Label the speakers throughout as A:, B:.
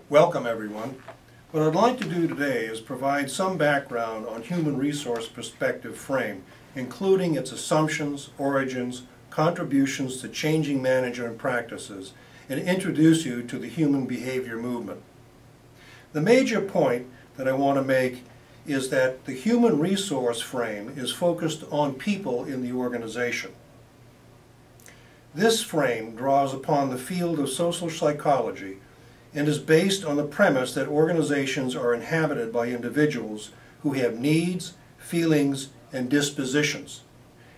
A: Welcome everyone. What I'd like to do today is provide some background on human resource perspective frame, including its assumptions, origins, contributions to changing management practices, and introduce you to the human behavior movement. The major point that I want to make is that the human resource frame is focused on people in the organization. This frame draws upon the field of social psychology and is based on the premise that organizations are inhabited by individuals who have needs, feelings, and dispositions,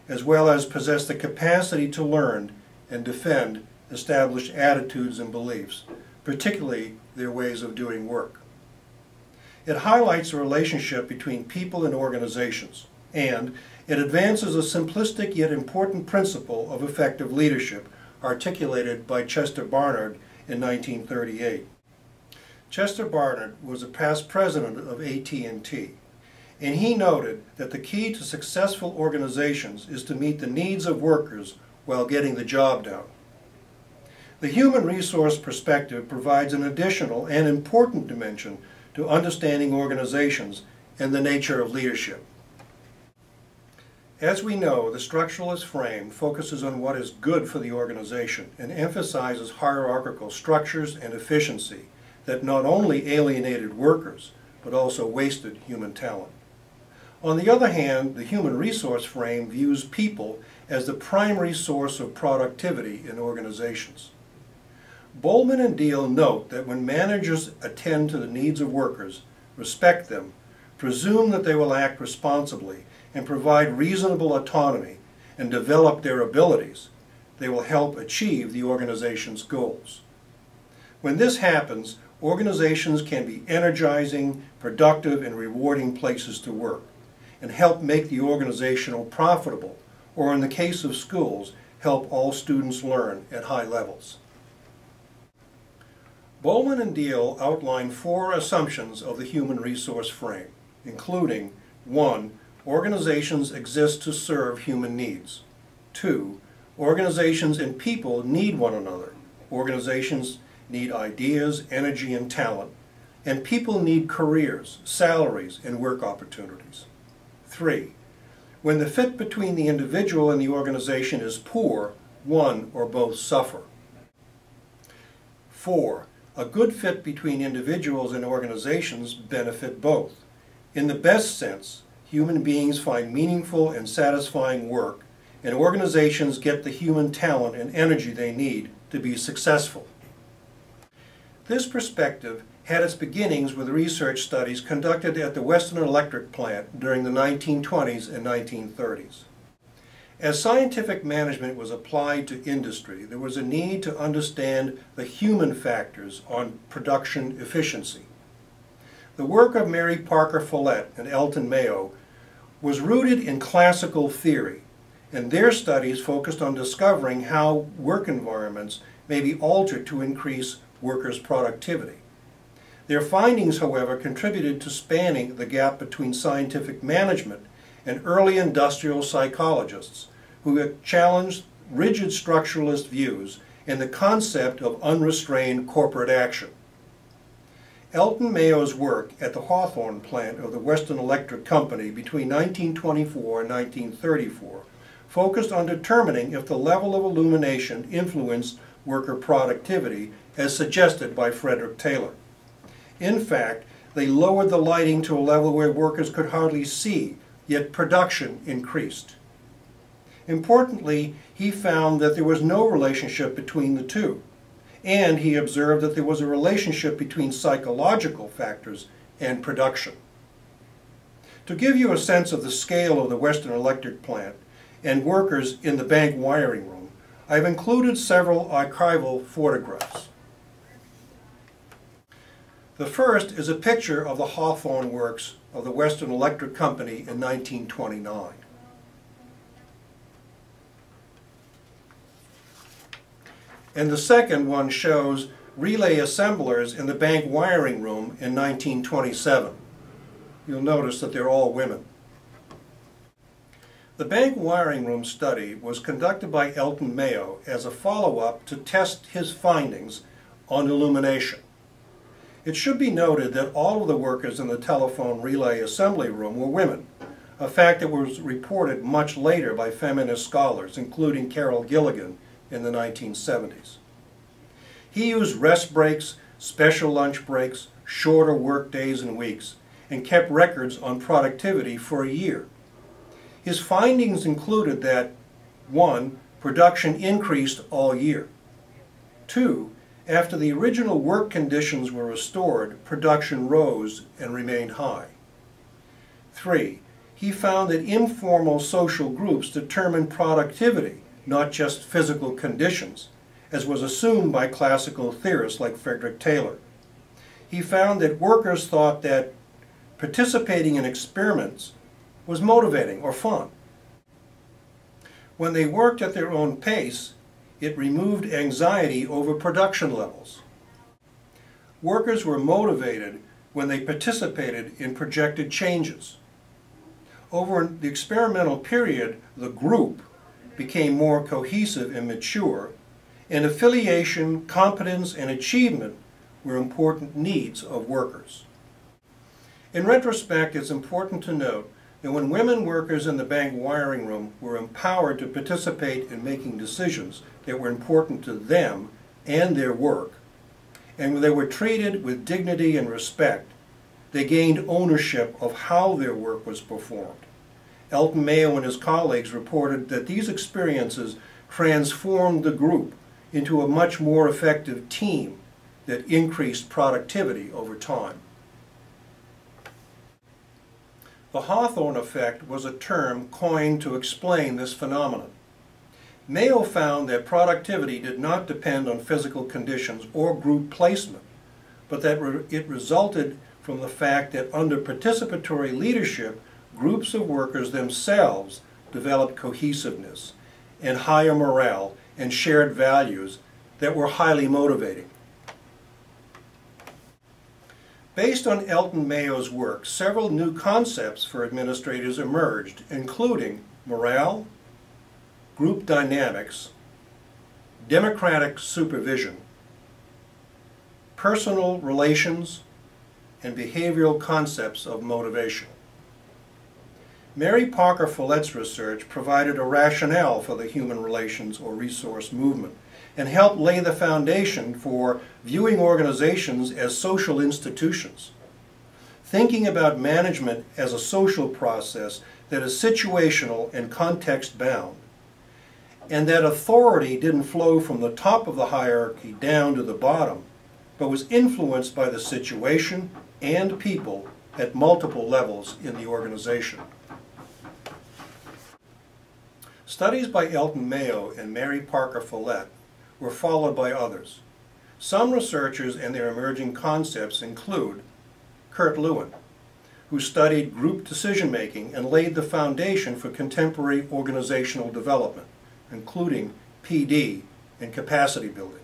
A: as well as possess the capacity to learn and defend established attitudes and beliefs, particularly their ways of doing work. It highlights the relationship between people and organizations, and it advances a simplistic yet important principle of effective leadership articulated by Chester Barnard in 1938. Chester Barnard was a past president of AT&T, and he noted that the key to successful organizations is to meet the needs of workers while getting the job done. The human resource perspective provides an additional and important dimension to understanding organizations and the nature of leadership. As we know, the structuralist frame focuses on what is good for the organization and emphasizes hierarchical structures and efficiency that not only alienated workers, but also wasted human talent. On the other hand, the human resource frame views people as the primary source of productivity in organizations. Bowman and Deal note that when managers attend to the needs of workers, respect them, presume that they will act responsibly, and provide reasonable autonomy and develop their abilities, they will help achieve the organization's goals. When this happens, organizations can be energizing, productive, and rewarding places to work, and help make the organization profitable, or in the case of schools, help all students learn at high levels. Bowman and Deal outline 4 assumptions of the human resource frame, including 1. Organizations exist to serve human needs. 2. Organizations and people need one another. Organizations need ideas, energy, and talent, and people need careers, salaries, and work opportunities. 3. When the fit between the individual and the organization is poor, one or both suffer. 4. A good fit between individuals and organizations benefit both. In the best sense, human beings find meaningful and satisfying work, and organizations get the human talent and energy they need to be successful. This perspective had its beginnings with research studies conducted at the Western Electric plant during the 1920s and 1930s. As scientific management was applied to industry, there was a need to understand the human factors on production efficiency. The work of Mary Parker Follett and Elton Mayo was rooted in classical theory, and their studies focused on discovering how work environments may be altered to increase workers' productivity. Their findings, however, contributed to spanning the gap between scientific management and early industrial psychologists who challenged rigid structuralist views and the concept of unrestrained corporate action. Elton Mayo's work at the Hawthorne plant of the Western Electric Company between 1924 and 1934 focused on determining if the level of illumination influenced worker productivity as suggested by Frederick Taylor. In fact, they lowered the lighting to a level where workers could hardly see, yet production increased. Importantly, he found that there was no relationship between the two, and he observed that there was a relationship between psychological factors and production. To give you a sense of the scale of the Western Electric plant and workers in the bank wiring room, I've included several archival photographs. The first is a picture of the Hawthorne works of the Western Electric Company in 1929. And the second one shows relay assemblers in the bank wiring room in 1927. You'll notice that they're all women. The bank wiring room study was conducted by Elton Mayo as a follow-up to test his findings on illumination. It should be noted that all of the workers in the telephone relay assembly room were women, a fact that was reported much later by feminist scholars, including Carol Gilligan in the 1970s. He used rest breaks, special lunch breaks, shorter work days and weeks, and kept records on productivity for a year. His findings included that 1. Production increased all year. 2. After the original work conditions were restored, production rose and remained high. 3. He found that informal social groups determined productivity, not just physical conditions, as was assumed by classical theorists like Frederick Taylor. He found that workers thought that participating in experiments was motivating or fun. When they worked at their own pace, it removed anxiety over production levels. Workers were motivated when they participated in projected changes. Over the experimental period, the group became more cohesive and mature, and affiliation, competence, and achievement were important needs of workers. In retrospect, it's important to note that when women workers in the bank wiring room were empowered to participate in making decisions that were important to them and their work, and when they were treated with dignity and respect, they gained ownership of how their work was performed. Elton Mayo and his colleagues reported that these experiences transformed the group into a much more effective team that increased productivity over time. The Hawthorne effect was a term coined to explain this phenomenon. Mayo found that productivity did not depend on physical conditions or group placement, but that it resulted from the fact that under participatory leadership, groups of workers themselves developed cohesiveness and higher morale and shared values that were highly motivating. Based on Elton Mayo's work, several new concepts for administrators emerged, including morale, group dynamics, democratic supervision, personal relations, and behavioral concepts of motivation. Mary Parker Follett's research provided a rationale for the human relations or resource movement and helped lay the foundation for viewing organizations as social institutions, thinking about management as a social process that is situational and context-bound, and that authority didn't flow from the top of the hierarchy down to the bottom, but was influenced by the situation and people at multiple levels in the organization. Studies by Elton Mayo and Mary Parker Follett were followed by others. Some researchers and their emerging concepts include Kurt Lewin, who studied group decision-making and laid the foundation for contemporary organizational development, including PD and capacity building.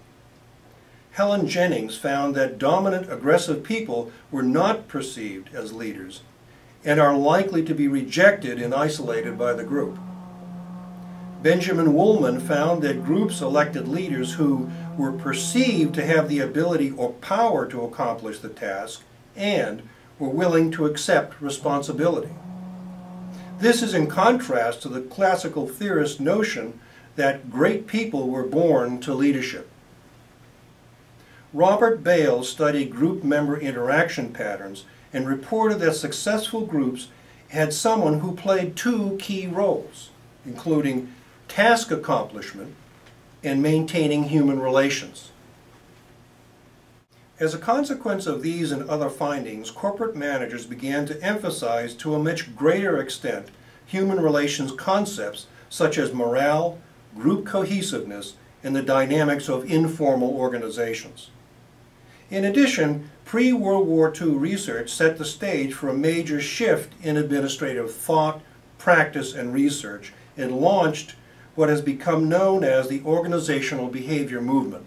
A: Helen Jennings found that dominant, aggressive people were not perceived as leaders and are likely to be rejected and isolated by the group. Benjamin Woolman found that groups elected leaders who were perceived to have the ability or power to accomplish the task and were willing to accept responsibility. This is in contrast to the classical theorist notion that great people were born to leadership. Robert Bales studied group member interaction patterns and reported that successful groups had someone who played two key roles, including task accomplishment and maintaining human relations. As a consequence of these and other findings, corporate managers began to emphasize to a much greater extent human relations concepts such as morale, group cohesiveness, and the dynamics of informal organizations. In addition, pre-World War II research set the stage for a major shift in administrative thought, practice, and research, and launched what has become known as the organizational behavior movement.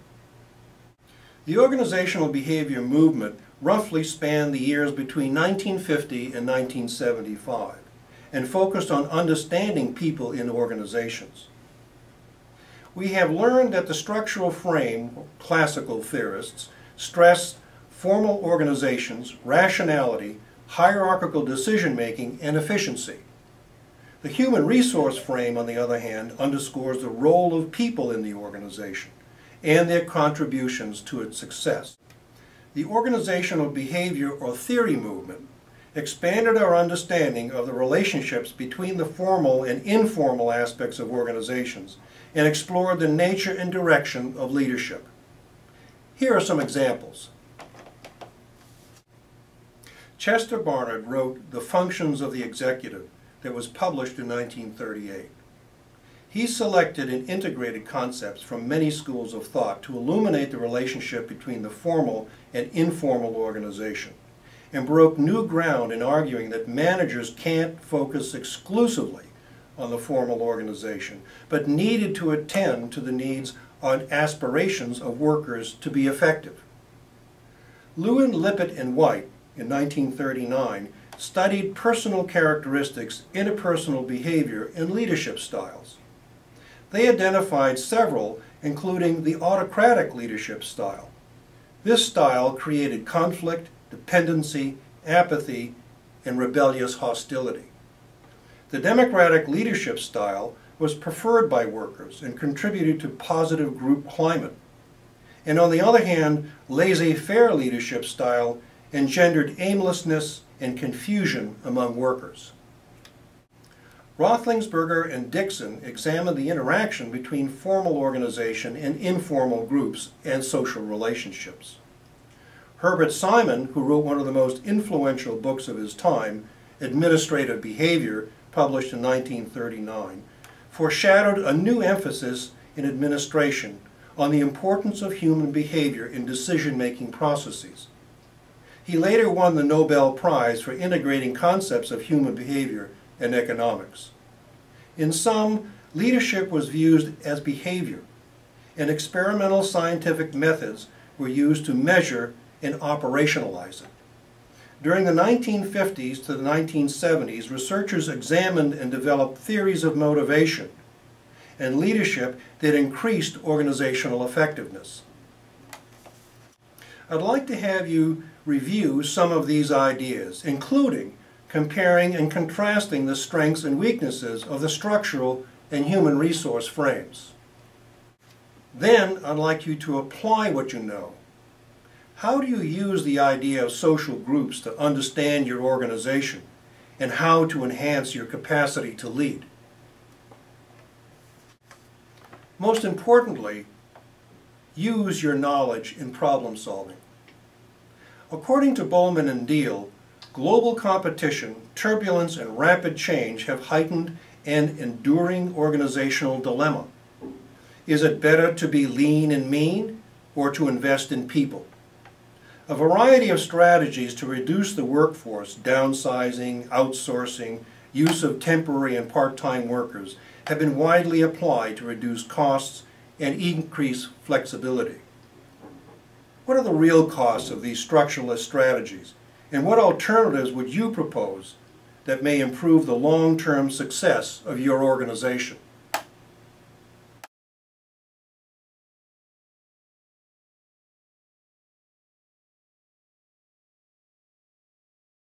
A: The organizational behavior movement roughly spanned the years between 1950 and 1975 and focused on understanding people in organizations. We have learned that the structural frame, classical theorists, stressed formal organizations, rationality, hierarchical decision-making, and efficiency. The human resource frame, on the other hand, underscores the role of people in the organization and their contributions to its success. The organizational behavior or theory movement expanded our understanding of the relationships between the formal and informal aspects of organizations and explored the nature and direction of leadership. Here are some examples. Chester Barnard wrote The Functions of the Executive that was published in 1938. He selected and integrated concepts from many schools of thought to illuminate the relationship between the formal and informal organization, and broke new ground in arguing that managers can't focus exclusively on the formal organization, but needed to attend to the needs and aspirations of workers to be effective. Lewin, Lippitt, and White, in 1939, studied personal characteristics, interpersonal behavior, and leadership styles. They identified several, including the autocratic leadership style. This style created conflict, dependency, apathy, and rebellious hostility. The democratic leadership style was preferred by workers and contributed to positive group climate. And on the other hand, laissez-faire leadership style engendered aimlessness and confusion among workers. Roethlingsberger and Dixon examined the interaction between formal organization and informal groups and social relationships. Herbert Simon, who wrote one of the most influential books of his time, Administrative Behavior, published in 1939, foreshadowed a new emphasis in administration on the importance of human behavior in decision-making processes. He later won the Nobel Prize for integrating concepts of human behavior and economics. In sum, leadership was viewed as behavior, and experimental scientific methods were used to measure and operationalize it. During the 1950s to the 1970s, researchers examined and developed theories of motivation and leadership that increased organizational effectiveness. I'd like to have you review some of these ideas, including comparing and contrasting the strengths and weaknesses of the structural and human resource frames. Then I'd like you to apply what you know. How do you use the idea of social groups to understand your organization and how to enhance your capacity to lead? Most importantly, use your knowledge in problem solving. According to Bowman and Deal, global competition, turbulence, and rapid change have heightened an enduring organizational dilemma. Is it better to be lean and mean or to invest in people? A variety of strategies to reduce the workforce, downsizing, outsourcing, use of temporary and part-time workers, have been widely applied to reduce costs and increase flexibility. What are the real costs of these structuralist strategies, and what alternatives would you propose that may improve the long-term success of your organization?